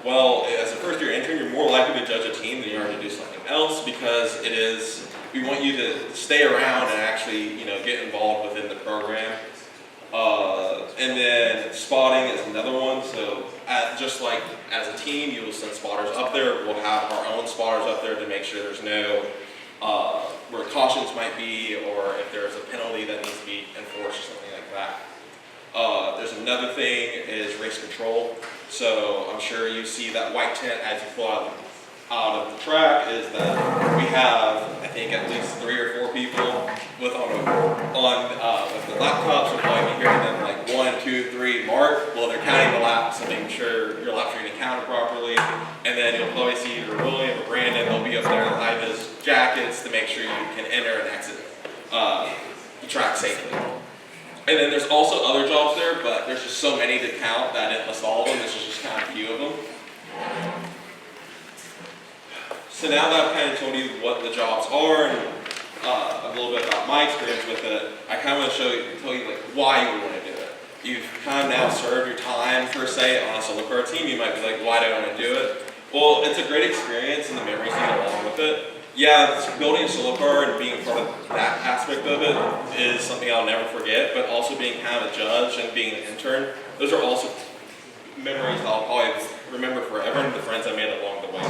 Well, as a first-year intern, you're more likely to judge a team than you are to do something else because we want you to stay around and actually, get involved within the program. And then spotting is another one. So just like as a team, you will send spotters up there. We'll have our own spotters up there to make sure there's no where cautions might be, or if there's a penalty that needs to be enforced or something like that. There's another thing is race control. So I'm sure you see that white tent as you pull out of the track is that we have, I think, at least 3 or 4 people with the laptops. We'll probably be hearing them like 1, 2, 3 mark. Well, they're counting the laps and making sure your laps are getting counted properly. And then you'll probably see either William or Brandon. They'll be up there in high-vis jackets to make sure you can enter and exit the track safely. And then there's also other jobs there, but there's just so many to count that it lists all of them. This is just kind of a few of them. So now that I've kind of told you what the jobs are and a little bit about my experience with it, I kind of want to tell you like why you would want to do it. You've kind of now served your time per se on a solo car team. You might be like, why do I want to do it? Well, it's a great experience and the memories you get along with it. Yeah, building a solo car and being part of that aspect of it is something I'll never forget, but also being kind of a judge and being an intern, those are also memories I'll probably remember forever and the friends I made along the way.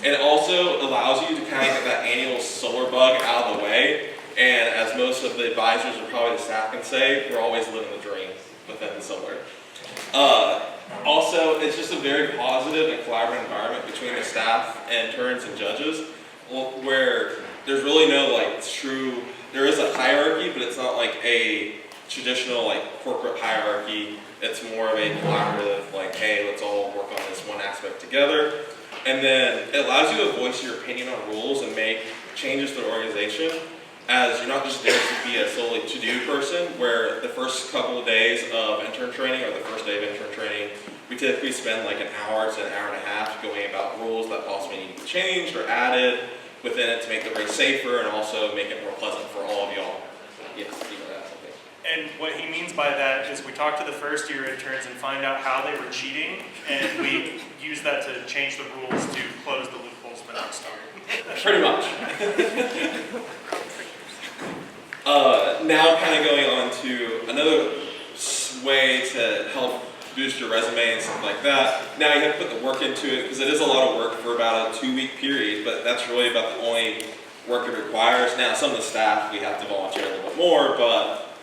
And it also allows you to kind of get that annual solar bug out of the way, and as most of the advisors or probably the staff can say, we're always living the dream within the solar. Also, it's just a very positive and collaborative environment between the staff, interns, and judges, where there's really no there is a hierarchy, but it's not like a traditional corporate hierarchy. It's more of a collaborative, hey, let's all work on this one aspect together. And then it allows you to voice your opinion on rules and make changes to the organization, as you're not just there to be a solely to-do person, where the first couple of days of intern training or the first day of intern training, we typically spend like an hour to an hour and a half going about rules that possibly need to be changed or added within it to make the race safer and also make it more pleasant for all of y'all. Yes, you know that something. And what he means by that is we talk to the first year interns and find out how they were cheating, and we use that to change the rules to close the loopholes for next time. Pretty much. Now kind of going on to another way to help boost your resume and stuff like that. Now you have to put the work into it because it is a lot of work for about a 2-week period, but that's really about the only work it requires. Now some of the staff, we have to volunteer a little bit more, but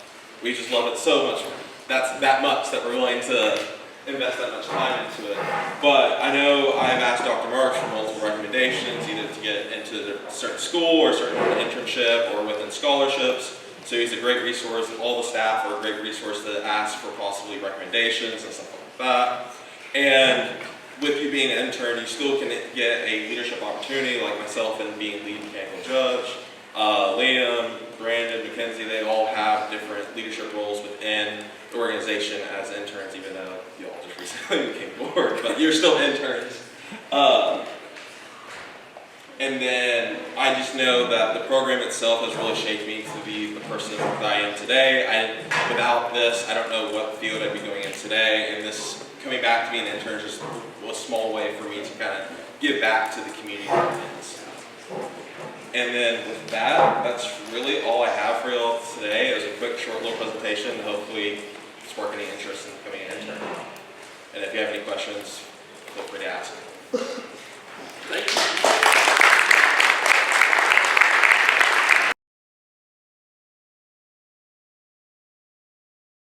we just love it so much. That's that much that we're willing to invest that much time into it. But I know I've asked Dr. Marks for multiple recommendations, either to get into a certain school or a certain internship or within scholarships. So he's a great resource. All the staff are a great resource to ask for possibly recommendations and stuff like that. And with you being an intern, you still can get a leadership opportunity like myself in being lead mechanical judge. Liam, Brandon, Mackenzie, they all have different leadership roles within the organization as interns, even though you all just recently became board, but you're still interns. And then I just know that the program itself has really shaped me to be the person that I am today. Without this, I don't know what field I'd be going in today, and this coming back to being an intern is just a small way for me to kind of give back to the community that I'm in. And then with that, that's really all I have for y'all today. It was a quick, short little presentation. Hopefully, spark any interest in becoming an intern. And if you have any questions, feel free to ask.